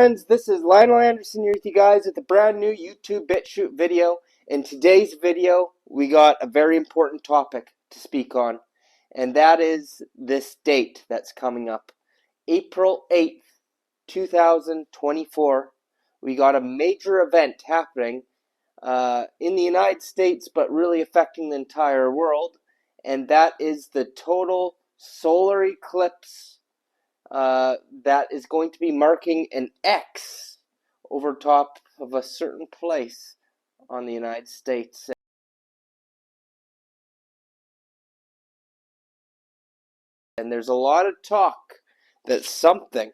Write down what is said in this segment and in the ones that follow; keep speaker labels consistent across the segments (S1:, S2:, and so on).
S1: friends, this is Linol Anderson here with you guys with a brand new YouTube BitChute video. In today's video, we got a very important topic to speak on, and that is this date that's coming up. April 8th, 2024, we got a major event happening in the United States, but really affecting the entire world, and that is the total solar eclipse that is going to be marking an X over top of a certain place on the United States. And there's a lot of talk that something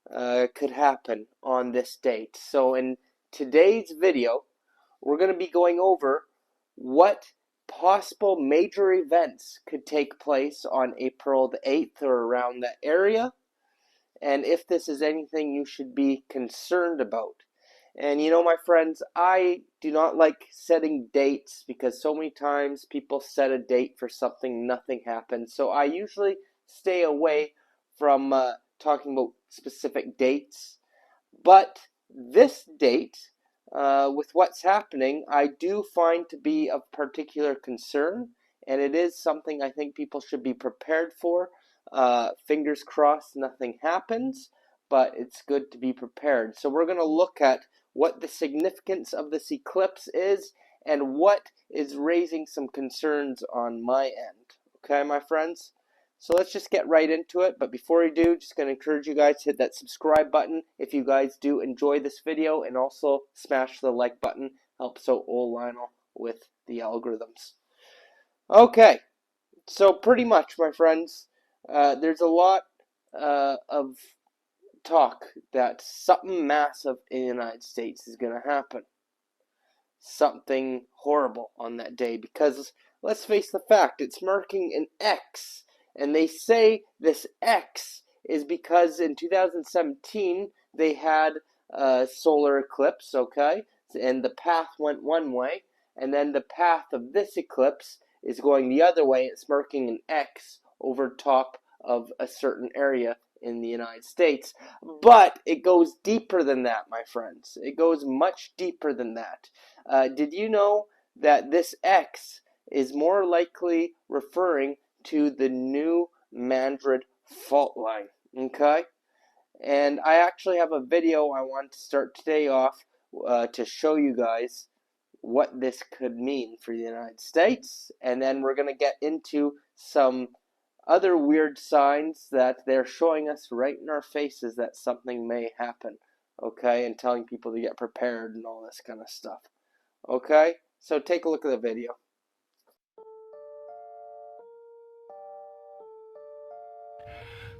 S1: could happen on this date. So in today's video, we're going to be going over what possible major events could take place on April the 8th or around that area, and if this is anything you should be concerned about. And you know, my friends, I do not like setting dates because so many times people set a date for something, nothing happens. So I usually stay away from talking about specific dates. But this date, with what's happening, I do find to be of particular concern, and it is something I think people should be prepared for. Fingers crossed nothing happens, but it's good to be prepared. So we're going to look at what the significance of this eclipse is and what is raising some concerns on my end. Okay, my friends? So let's just get right into it. But before we do, just going to encourage you guys to hit that subscribe button if you guys do enjoy this video, and also smash the like button. Helps out old Lionel with the algorithms. Okay, so pretty much, my friends, there's a lot of talk that something massive in the United States is going to happen. Something horrible on that day, because let's face the fact, it's marking an X. And they say this X is because in 2017 they had a solar eclipse, okay? And the path went one way, and then the path of this eclipse is going the other way. It's marking an X over top of a certain area in the United States. But it goes deeper than that, my friends. It goes much deeper than that. Did you know that this X is more likely referring to the New Madrid fault line? Okay? And I actually have a video I want to start today off to show you guys what this could mean for the United States, and then we're going to get into some other weird signs that they're showing us right in our faces that something may happen, okay, and telling people to get prepared and all this kind of stuff. Okay, so take a look at the video.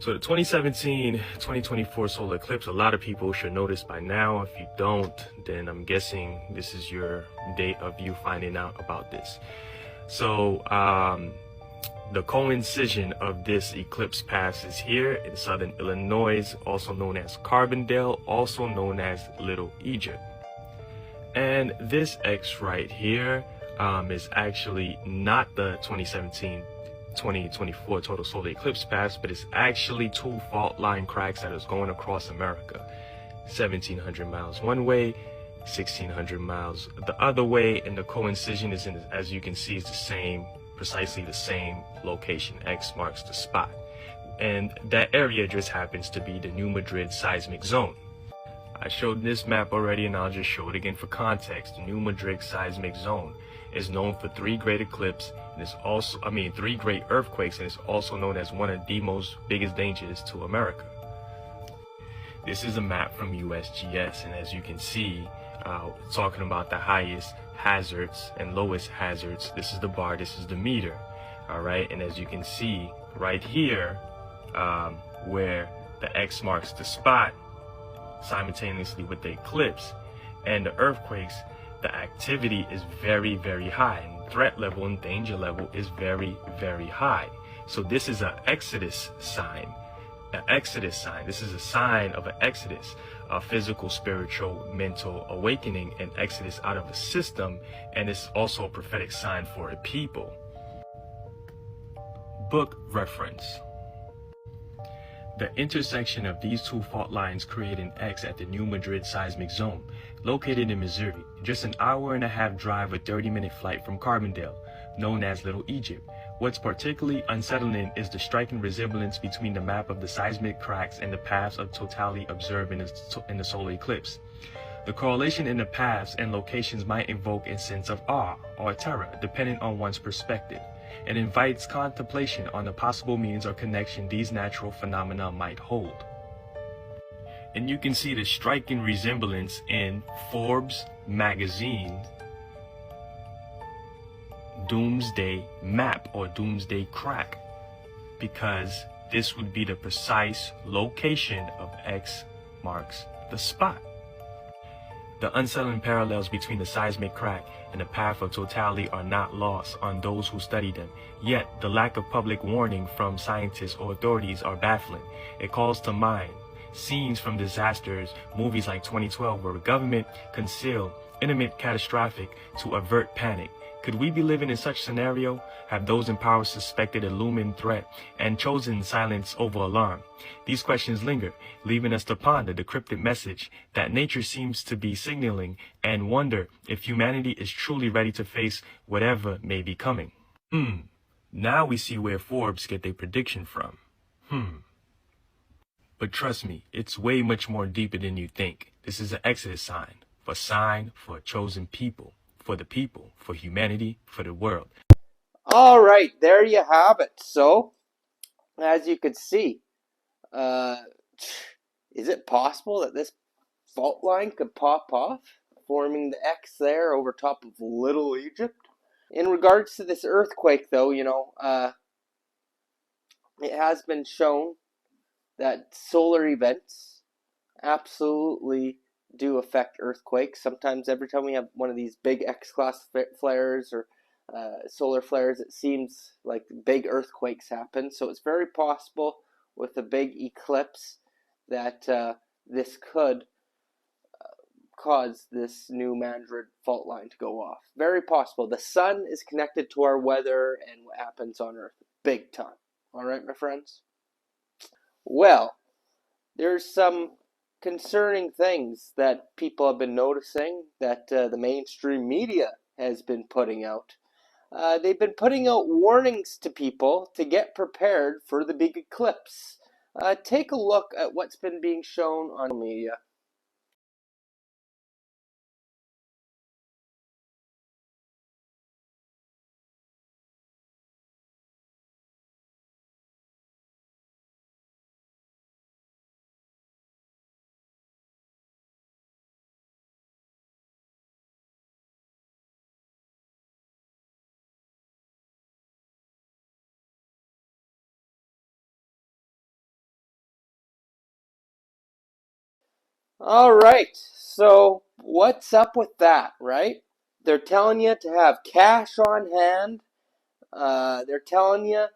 S2: So the 2017-2024 solar eclipse, a lot of people should notice by now. If you don't, then I'm guessing this is your date of you finding out about this. So the coincision of this eclipse pass is here in southern Illinois, also known as Carbondale, also known as Little Egypt. And this X right here is actually not the 2024 total solar eclipse pass, but it's actually two fault line cracks that is going across America. 1,700 miles one way, 1,600 miles the other way, and the coincision is, as you can see, is the same, precisely the same location. X marks the spot, and that area just happens to be the New Madrid seismic zone. I showed this map already, and I'll just show it again for context. The New Madrid seismic zone is known for three great eclipses, and it's also, three great earthquakes, and it's also known as one of the most biggest dangers to America. This is a map from USGS, and as you can see, talking about the highest hazards and lowest hazards. This is the bar, this is the meter, all right? And as you can see right here, where the X marks the spot, simultaneously with the eclipse and the earthquakes, the activity is very, very high, and threat level and danger level is very, very high. So this is an exodus sign. An exodus sign. This is a sign of an exodus, a physical, spiritual, mental awakening, and exodus out of a system, and it's also a prophetic sign for a people. Book reference. The intersection of these two fault lines create an X at the New Madrid seismic zone, located in Missouri, just an hour-and-a-half drive or 30-minute flight from Carbondale, known as Little Egypt. What's particularly unsettling is the striking resemblance between the map of the seismic cracks and the paths of totality observed in the solar eclipse. The correlation in the paths and locations might invoke a sense of awe or terror, depending on one's perspective. It invites contemplation on the possible means or connection these natural phenomena might hold. And you can see the striking resemblance in Forbes magazine Doomsday Map or Doomsday Crack, because this would be the precise location of X marks the spot. The unsettling parallels between the seismic crack and the path of totality are not lost on those who study them. Yet, the lack of public warning from scientists or authorities are baffling. It calls to mind scenes from disasters, movies like 2012, where the government concealed imminent catastrophic to avert panic. Could we be living in such scenario? Have those in power suspected a looming threat and chosen silence over alarm? These questions linger, leaving us to ponder the cryptic message that nature seems to be signaling and wonder if humanity is truly ready to face whatever may be coming. Now we see where Forbes get their prediction from. But trust me, it's way much more deeper than you think. This is an Exodus sign for a chosen people. For the people, for humanity, for the world.
S1: All right, there you have it. So, as you could see, is it possible that this fault line could pop off, forming the X there over top of Little Egypt? In regards to this earthquake, though, it has been shown that solar events absolutely do affect earthquakes. Sometimes every time we have one of these big X-class flares or solar flares, it seems like big earthquakes happen. So it's very possible with a big eclipse that this could cause this New Madrid fault line to go off. Very possible. The sun is connected to our weather and what happens on Earth big time. All right, my friends? Well, there's some concerning things that people have been noticing that the mainstream media has been putting out. They've been putting out warnings to people to get prepared for the big eclipse. Take a look at what's been being shown on media. All right, so what's up with that, right? They're telling you to have cash on hand. They're telling you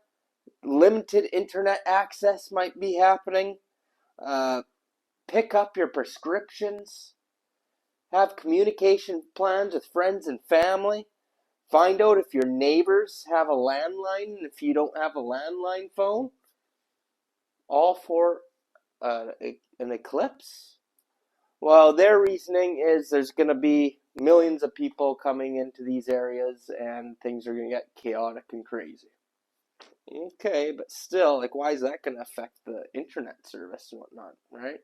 S1: limited internet access might be happening. Pick up your prescriptions. Have communication plans with friends and family. Find out if your neighbors have a landline and if you don't have a landline phone. All for an eclipse. Well, their reasoning is there's going to be millions of people coming into these areas and things are going to get chaotic and crazy. Okay, but still, like, why is that going to affect the internet service and whatnot, right?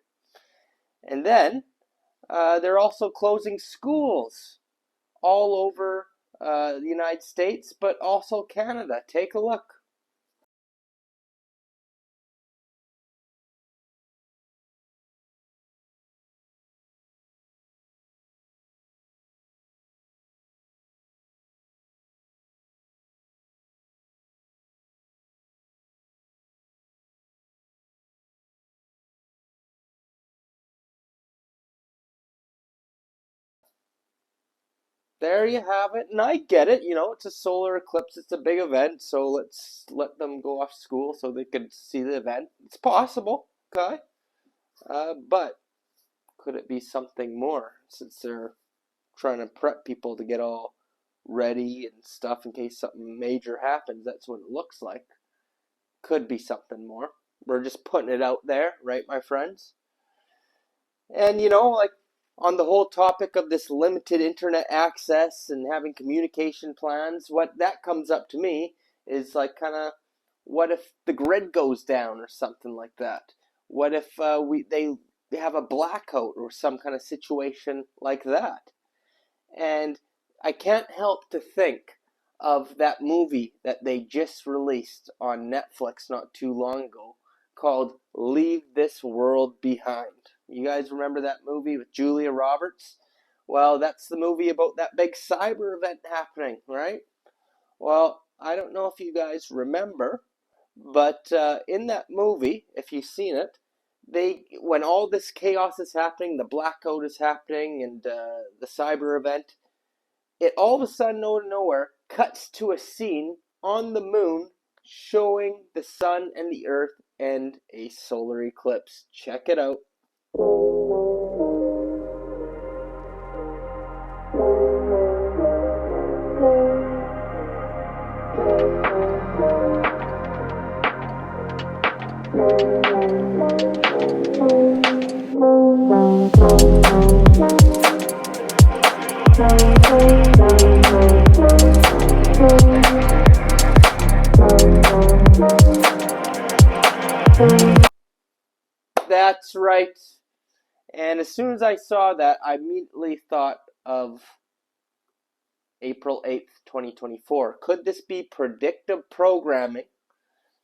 S1: And then they're also closing schools all over the United States, but also Canada. Take a look. There you have it. And I get it, it's a solar eclipse, it's a big event, so let's let them go off school so they can see the event. It's possible, okay? But could it be something more since they're trying to prep people to get all ready and stuff in case something major happens? That's what it looks like. Could be something more. We're just putting it out there, right, my friends? And like on the whole topic of this limited internet access and having communication plans, what that comes up to me is like kind of, what if the grid goes down or something like that? What if they have a blackout or some kind of situation like that? And I can't help to think of that movie that they just released on Netflix not too long ago called Leave This World Behind. You guys remember that movie with Julia Roberts? Well, that's the movie about that big cyber event happening, right? Well, I don't know if you guys remember, but in that movie, if you've seen it, when all this chaos is happening, the blackout is happening, and the cyber event, it all of a sudden, out of nowhere, cuts to a scene on the moon showing the sun and the earth and a solar eclipse. Check it out. That's right. And as soon as I saw that, I immediately thought of April 8th, 2024. Could this be predictive programming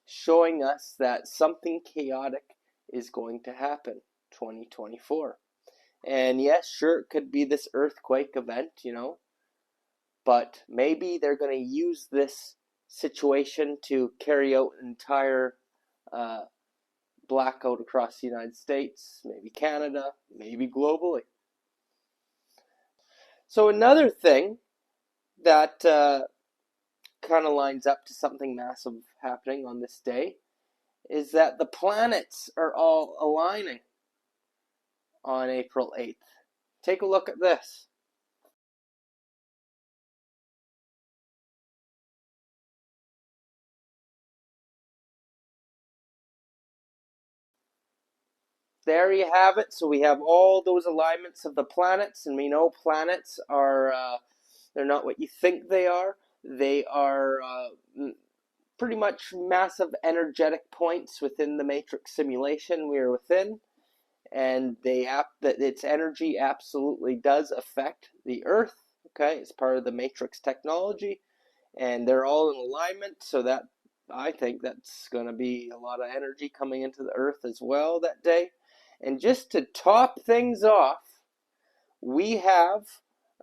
S1: showing us that something chaotic is going to happen 2024? And yes, sure, it could be this earthquake event, but maybe they're going to use this situation to carry out an entire blackout across the United States, maybe Canada, maybe globally. So another thing that kind of lines up to something massive happening on this day is that the planets are all aligning on April 8th. Take a look at this. There you have it. So we have all those alignments of the planets, and we know planets are, they're not what you think they are. They are pretty much massive energetic points within the matrix simulation we are within, and its energy absolutely does affect the Earth. Okay, it's part of the matrix technology, and they're all in alignment, so that I think that's going to be a lot of energy coming into the Earth as well that day. And just to top things off, we have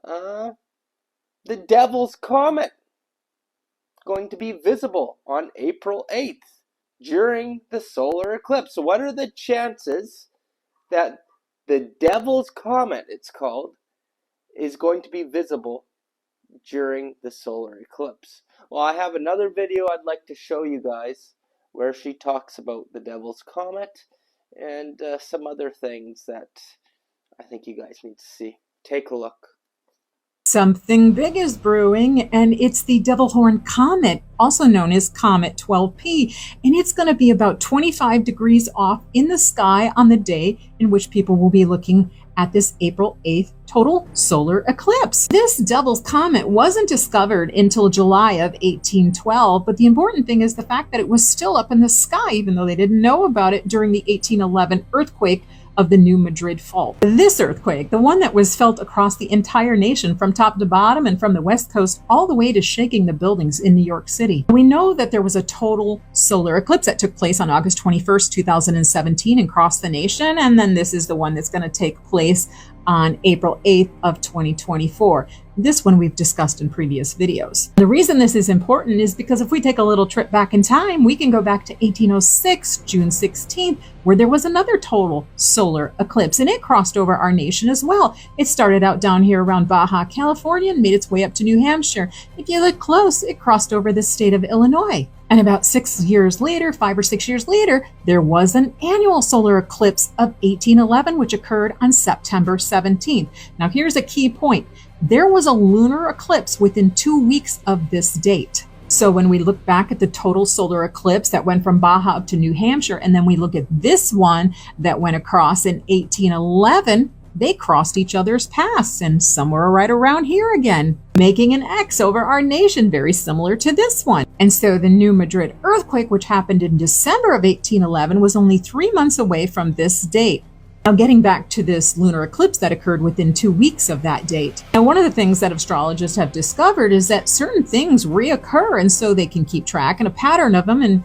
S1: the Devil's Comet going to be visible on April 8th during the solar eclipse. So what are the chances that the Devil's Comet, it's called, is going to be visible during the solar eclipse? Well, I have another video I'd like to show you guys where she talks about the Devil's Comet and some other things that I think you guys need to see. Take a look.
S3: Something big is brewing, and it's the Devil Horn Comet, also known as Comet 12P, and it's going to be about 25 degrees off in the sky on the day in which people will be looking at this April 8th total solar eclipse. This Devil's Comet wasn't discovered until July of 1812, but the important thing is the fact that it was still up in the sky, even though they didn't know about it during the 1811 earthquake of the New Madrid Fault. This earthquake, the one that was felt across the entire nation from top to bottom and from the West Coast all the way to shaking the buildings in New York City. We know that there was a total solar eclipse that took place on August 21st, 2017 and crossed the nation, and then this is the one that's going to take place on April 8th of 2024. This one we've discussed in previous videos. The reason this is important is because if we take a little trip back in time, we can go back to 1806, June 16th, where there was another total solar eclipse, and it crossed over our nation as well. It started out down here around Baja, California, and made its way up to New Hampshire. If you look close, it crossed over the state of Illinois. And about 6 years later, 5 or 6 years later, there was an annual solar eclipse of 1811, which occurred on September 17th. Now, here's a key point. There was a lunar eclipse within 2 weeks of this date. So when we look back at the total solar eclipse that went from Baja up to New Hampshire, and then we look at this one that went across in 1811, they crossed each other's paths, and somewhere right around here again, making an X over our nation, very similar to this one. And so the New Madrid earthquake, which happened in December of 1811, was only 3 months away from this date. Now, getting back to this lunar eclipse that occurred within 2 weeks of that date. Now, one of the things that astrologists have discovered is that certain things reoccur, and so they can keep track and a pattern of them and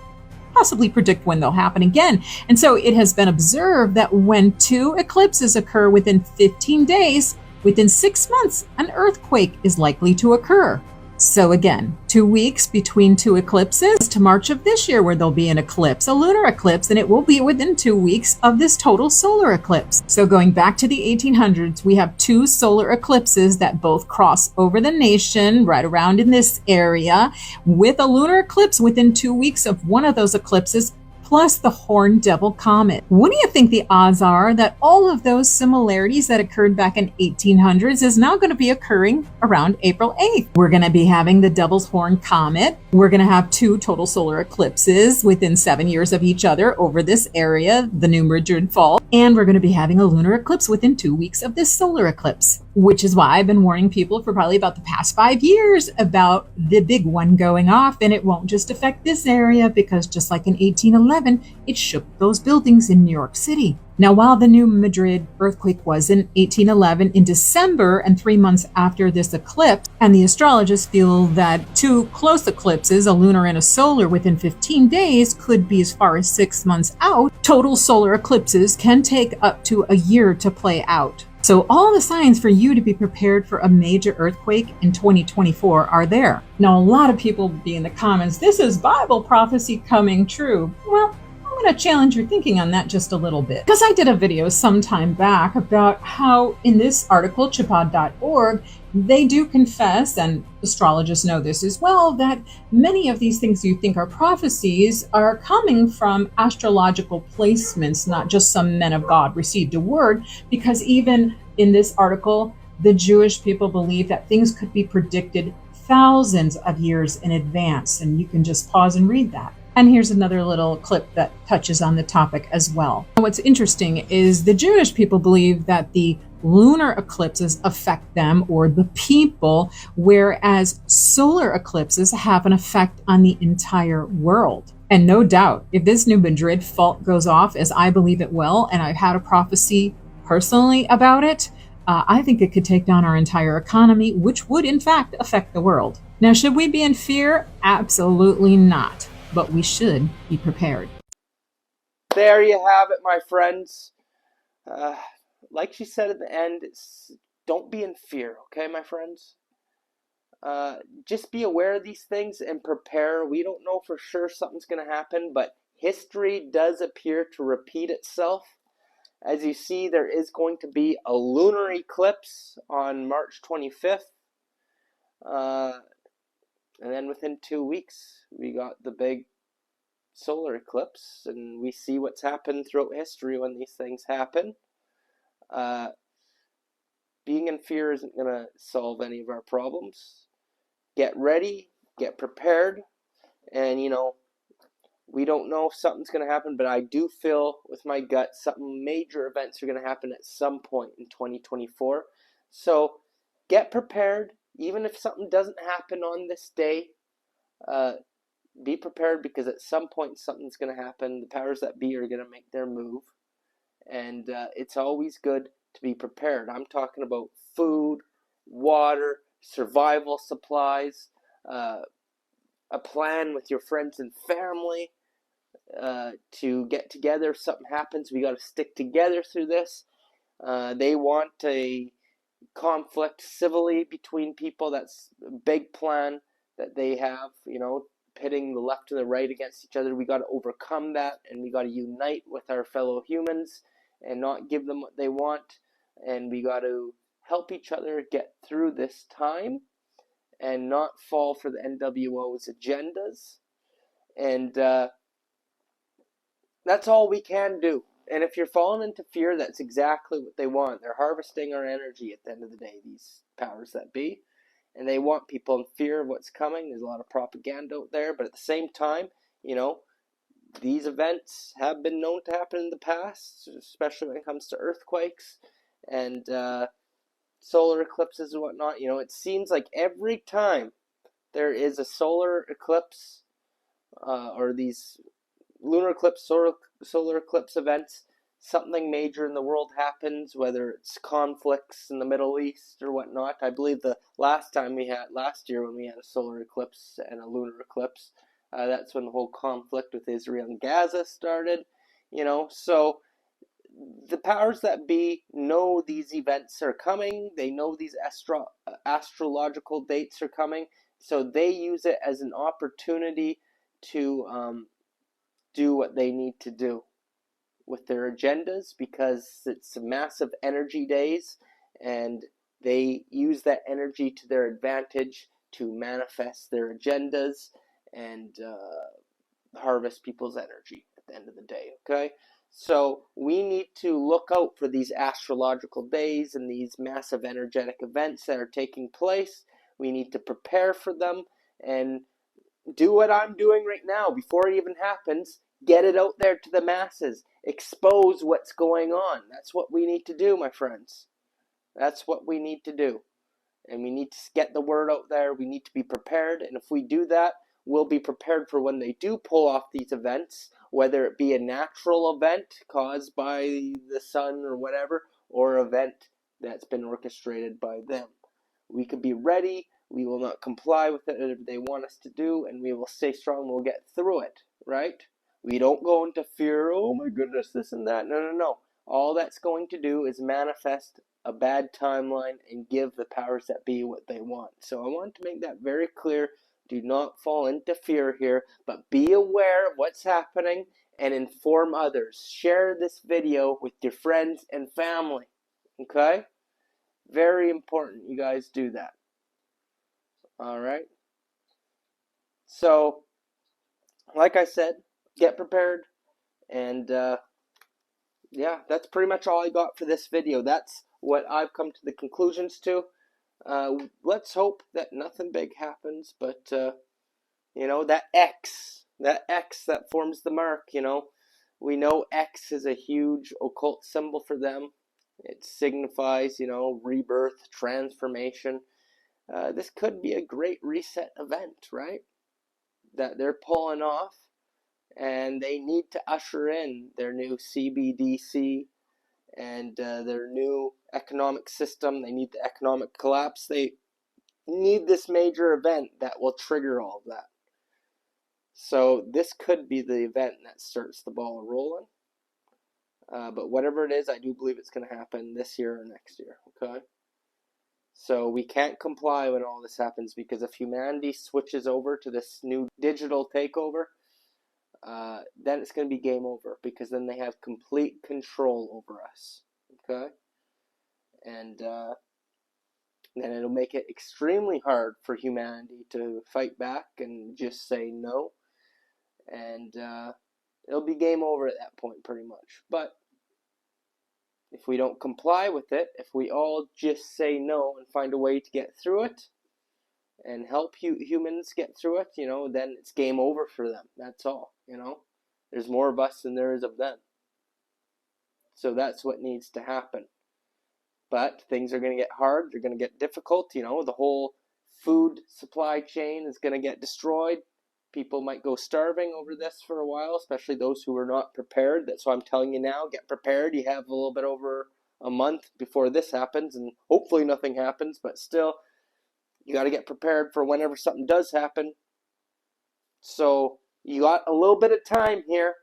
S3: possibly predict when they'll happen again. And so it has been observed that when 2 eclipses occur within 15 days, within 6 months, an earthquake is likely to occur. So again, 2 weeks between 2 eclipses to March of this year, where there'll be an eclipse, a lunar eclipse, and it will be within 2 weeks of this total solar eclipse. So going back to the 1800s, we have 2 solar eclipses that both cross over the nation right around in this area, with a lunar eclipse within 2 weeks of one of those eclipses, plus the Horned Devil Comet. What do you think the odds are that all of those similarities that occurred back in 1800s is now going to be occurring around April 8th? We're going to be having the Devil's Horn Comet. We're going to have 2 total solar eclipses within 7 years of each other over this area, the New Madrid Fault. And we're going to be having a lunar eclipse within 2 weeks of this solar eclipse, which is why I've been warning people for probably about the past 5 years about the big one going off. And it won't just affect this area, because just like in 1811, it shook those buildings in New York City. Now, while the New Madrid earthquake was in 1811 in December and 3 months after this eclipse, and the astrologists feel that 2 close eclipses, a lunar and a solar, within 15 days could be as far as 6 months out, total solar eclipses can take up to a year to play out. So all the signs for you to be prepared for a major earthquake in 2024 are there. Now, a lot of people will be in the comments, this is Bible prophecy coming true. Well, I'm going to challenge your thinking on that just a little bit, because I did a video some time back about how in this article, chipod.org, they do confess, and astrologists know this as well, that many of these things you think are prophecies are coming from astrological placements, not just some men of God received a word, because even in this article, the Jewish people believe that things could be predicted thousands of years in advance, and you can just pause and read that. And here's another little clip that touches on the topic as well. What's interesting is the Jewish people believe that the lunar eclipses affect them, or the people, whereas solar eclipses have an effect on the entire world. And no doubt, if this New Madrid fault goes off, as I believe it will, and I've had a prophecy personally about it, I think it could take down our entire economy, which would in fact affect the world. Now, should we be in fear? Absolutely not. But we should be prepared.
S1: There you have it, my friends. Like she said at the end, don't be in fear, okay, my friends? Just be aware of these things and prepare. We don't know for sure something's going to happen, but history does appear to repeat itself. As you see, there is going to be a lunar eclipse on March 25th. And then within 2 weeks, we got the big solar eclipse, and we see what's happened throughout history when these things happen. Being in fear isn't going to solve any of our problems. Get ready, get prepared, and we don't know if something's going to happen, but I do feel with my gut some major events are going to happen at some point in 2024. So get prepared. Even if something doesn't happen on this day, be prepared, because at some point something's going to happen. The powers that be are going to make their move, and it's always good to be prepared. I'm talking about food, water, survival supplies, a plan with your friends and family to get together if something happens. We got to stick together through this. They want a conflict civilly between people. That's a big plan that they have, pitting the left and the right against each other. We got to overcome that, and we got to unite with our fellow humans and not give them what they want, and we got to help each other get through this time and not fall for the NWO's agendas. And that's all we can do. And if you're falling into fear, that's exactly what they want. They're harvesting our energy at the end of the day, these powers that be. and they want people in fear of what's coming. There's a lot of propaganda out there, but at the same time, these events have been known to happen in the past, especially when it comes to earthquakes and solar eclipses and whatnot. It seems like every time there is a solar eclipse or these lunar eclipse, solar eclipse events, something major in the world happens, whether it's conflicts in the Middle East or whatnot. I believe the last year when we had a solar eclipse and a lunar eclipse, that's when the whole conflict with Israel and Gaza started. So the powers that be know these events are coming. They know these astrological dates are coming, so they use it as an opportunity to do what they need to do with their agendas, because it's massive energy days, and they use that energy to their advantage to manifest their agendas and harvest people's energy at the end of the day, okay? So we need to look out for these astrological days and these massive energetic events that are taking place. We need to prepare for them and do what I'm doing right now before it even happens. Get it out there to the masses. Expose what's going on. That's what we need to do, my friends. That's what we need to do. And we need to get the word out there. We need to be prepared. And if we do that, we'll be prepared for when they do pull off these events, whether it be a natural event caused by the sun or whatever, or an event that's been orchestrated by them. We could be ready. We will not comply with it if they want us to do, and we will stay strong. We'll get through it, right? We don't go into fear, oh my goodness, this and that. No. All that's going to do is manifest a bad timeline and give the powers that be what they want. So I want to make that very clear. Do not fall into fear here, but be aware of what's happening and inform others. Share this video with your friends and family, okay? Very important you guys do that. All right. So, like I said, get prepared, and yeah, that's pretty much all I got for this video. That's what I've come to the conclusions to. Let's hope that nothing big happens, but that X that forms the mark, we know X is a huge occult symbol for them. It signifies, rebirth, transformation. This could be a great reset event, right? That they're pulling off, and they need to usher in their new CBDC and their new economic system. They need the economic collapse. They need this major event that will trigger all of that. So this could be the event that starts the ball rolling. But whatever it is, I do believe it's going to happen this year or next year, okay? So we can't comply when all this happens, because if humanity switches over to this new digital takeover, then it's going to be game over, because then they have complete control over us, okay? And then it'll make it extremely hard for humanity to fight back and just say no, and it'll be game over at that point pretty much. But if we don't comply with it, if we all just say no and find a way to get through it and help humans get through it, then it's game over for them. That's all, There's more of us than there is of them. So that's what needs to happen. But things are going to get hard. They're going to get difficult. The whole food supply chain is going to get destroyed. People might go starving over this for a while, especially those who are not prepared. That's why I'm telling you now, get prepared. You have a little bit over a month before this happens, and hopefully nothing happens, but still, you got to get prepared for whenever something does happen. So you got a little bit of time here.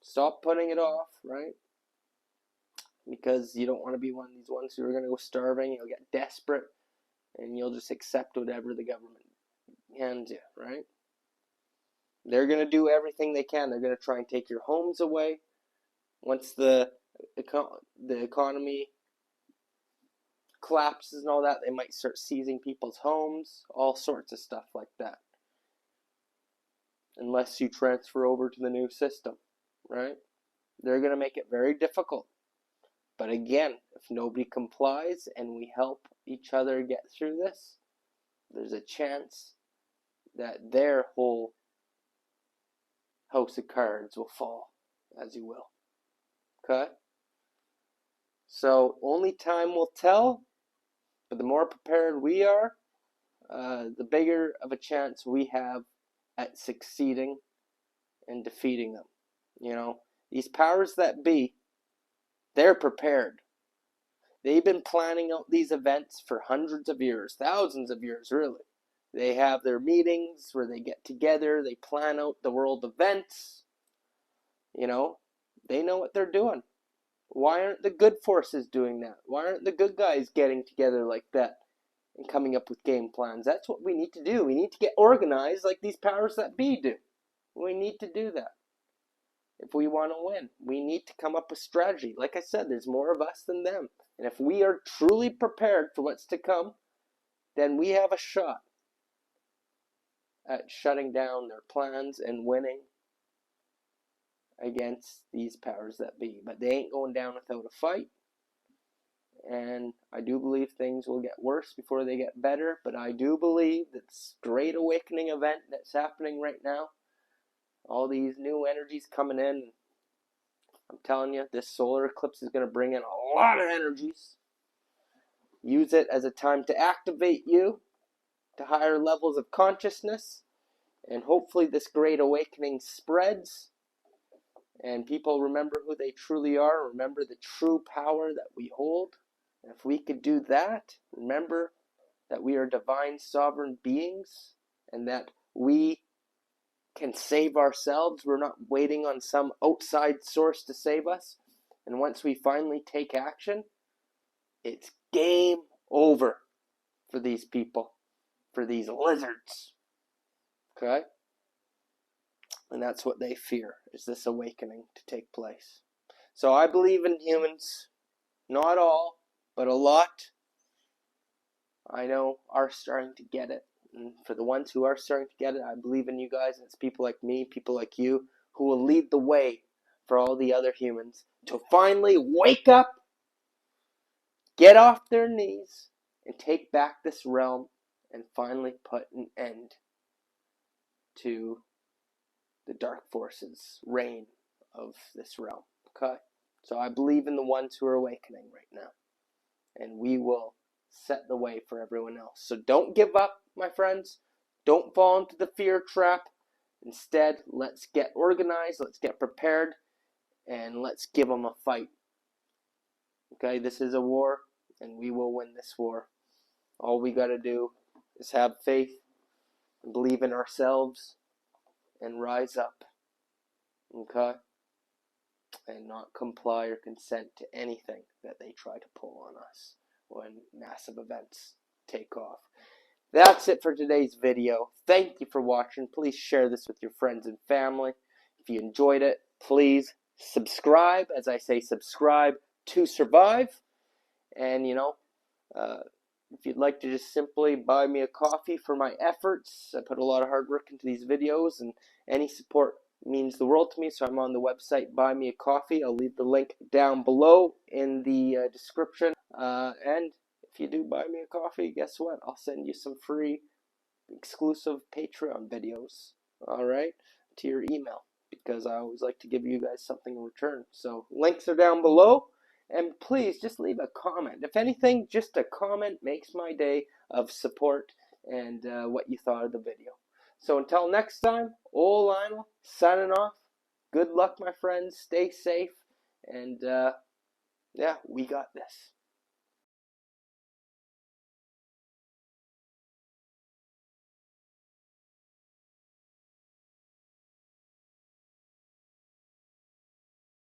S1: Stop putting it off, right? Because you don't want to be one of these ones who are going to go starving. You'll get desperate, and you'll just accept whatever the government hands you, right? They're going to do everything they can. They're going to try and take your homes away. Once the economy collapses and all that, they might start seizing people's homes, all sorts of stuff like that. Unless you transfer over to the new system, right? They're going to make it very difficult. But again, if nobody complies and we help each other get through this, there's a chance that their whole house of cards will fall, as you will. Okay? So only time will tell, but the more prepared we are, the bigger of a chance we have at succeeding and defeating them. You know, these powers that be, they're prepared. They've been planning out these events for hundreds of years, thousands of years, really. They have their meetings where they get together, they plan out the world events. You know, they know what they're doing. Why aren't the good forces doing that? Why aren't the good guys getting together like that and coming up with game plans? That's what we need to do. We need to get organized like these powers that be do. We need to do that. If we want to win, we need to come up with strategy. Like I said, there's more of us than them. And if we are truly prepared for what's to come, then we have a shot at shutting down their plans and winning against these powers that be. But they ain't going down without a fight. And I do believe things will get worse before they get better. But I do believe this great awakening event that's happening right now, all these new energies coming in, I'm telling you, this solar eclipse is going to bring in a lot of energies. Use it as a time to activate you to higher levels of consciousness. And hopefully this great awakening spreads. And people remember who they truly are. Remember the true power that we hold. And if we could do that, remember that we are divine sovereign beings. And that we can save ourselves. We're not waiting on some outside source to save us. And once we finally take action, it's game over for these people, for these lizards. Okay? And that's what they fear, is this awakening to take place. So I believe in humans, not all, but a lot. I know are starting to get it. And for the ones who are starting to get it, I believe in you guys. And it's people like me, people like you, who will lead the way for all the other humans to finally wake up, get off their knees, and take back this realm and finally put an end to the dark forces' reign of this realm. Okay? So I believe in the ones who are awakening right now. And we will set the way for everyone else. So don't give up, my friends. Don't fall into the fear trap. Instead, let's get organized, let's get prepared, and let's give them a fight. Okay, this is a war, and we will win this war. All we got to do is have faith and believe in ourselves and rise up. Okay? And not comply or consent to anything that they try to pull on us when massive events take off. That's it for today's video. Thank you for watching. Please share this with your friends and family. If you enjoyed it, please subscribe. As I say, subscribe to survive. And, if you'd like to just simply buy me a coffee for my efforts, I put a lot of hard work into these videos, and any support means the world to me. So I'm on the website, Buy Me a Coffee. I'll leave the link down below in the description. And if you do buy me a coffee, guess what? I'll send you some free exclusive Patreon videos, all right, to your email, because I always like to give you guys something in return. So links are down below, and please just leave a comment. If anything, just a comment makes my day of support and what you thought of the video. So until next time, old Linol signing off. Good luck, my friends. Stay safe, and yeah, we got this.